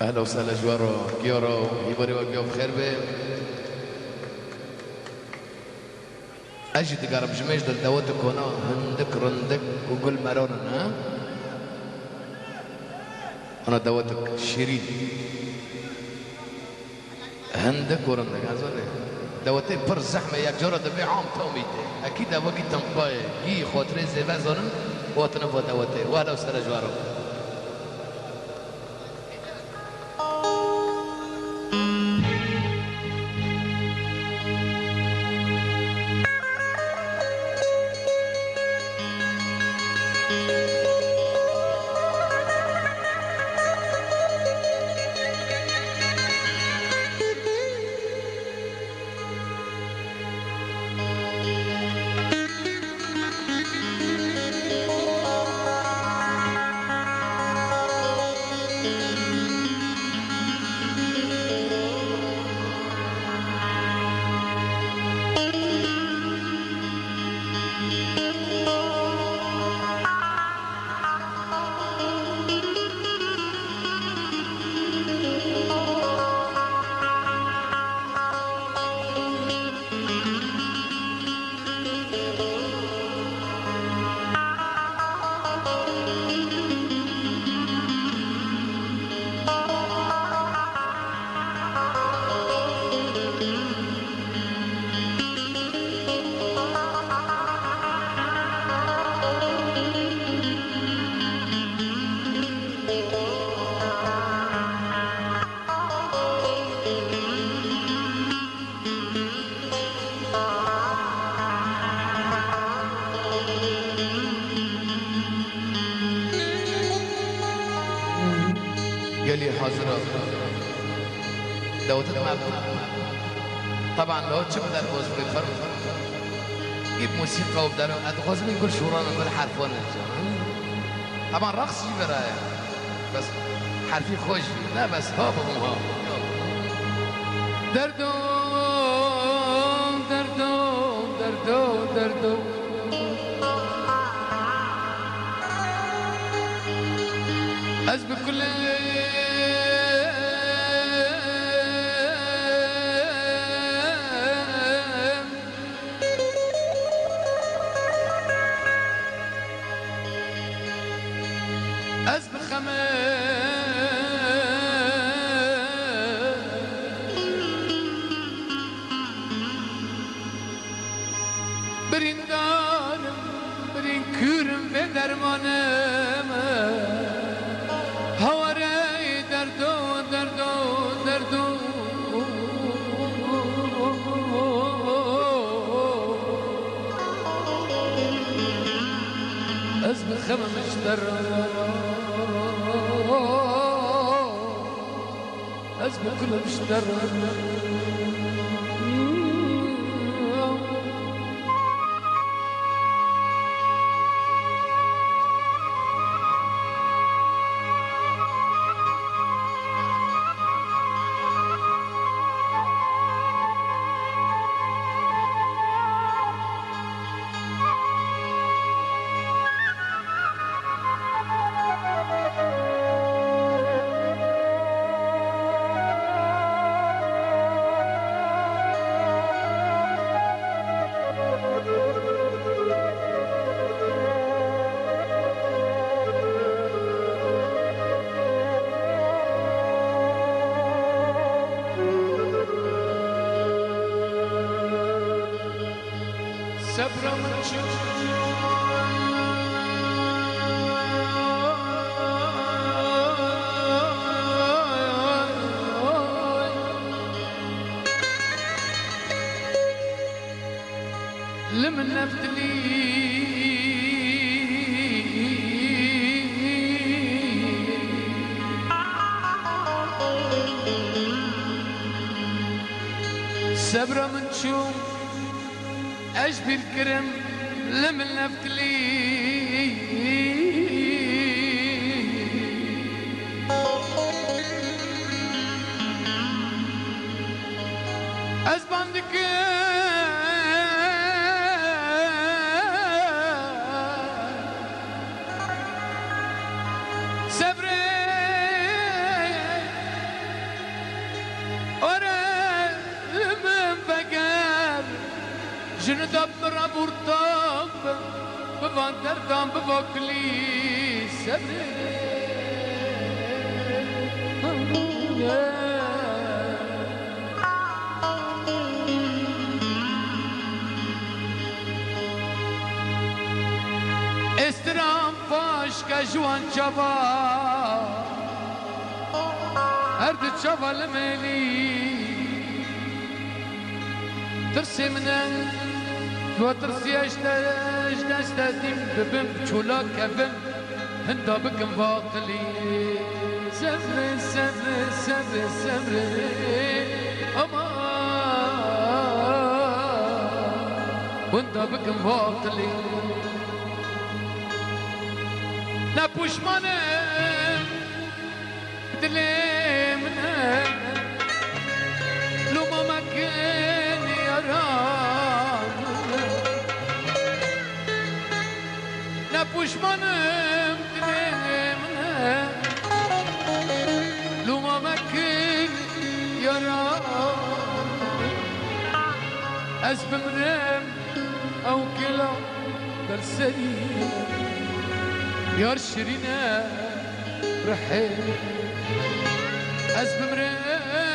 اهلا وسهلا جوارو كيورو يبري وقف بخير به اجي تقرب جميش دل دوتك هنا هندك رندك وقول مرونا ها انا دوتك شيرين هندك ورندك هذول دوتين بر زحمه يا جرى دبي عام تومي اكيد ابغي تنقاي كي خاطري زي زون وتنفو دوتين واهلا وسهلا جوارو قال لي حاضر دوتت مع طبعا لو تشوف ذا الجوز في الفرق جيب موسيقى وبدأ أتغوز من كل شورانا كل حرف وانا طبعا رقص برايا بس حرفي خوش لا بس هابا مو هابا دردو دردو دردو دردو أسبق كل أسبق برين دارم برين كورم به درمانم هواره دردو دردو دردو از بخممش در از بكلمش در صبر من لمن نفتلي صبر من شوم أشبي الكرم لمن نفتلي أزباندك صبري جندبر بورتاب بفان دردان بفاكلي سبري استرام فاش كجوان شبا هرد شبا الملي ترسي منن لو ترسي اشتاستيم ببن بچولا كبن هندا بكم باقلي سبر سبر سبر سبر اما هندا بكم باقلي لا پوشمانم دلمنم لو ما مكان يرام لا پوشمانم دلمنم لو ما مكان يرام از بمرم او كلا درسري يار شيرينة رحيل از بمرم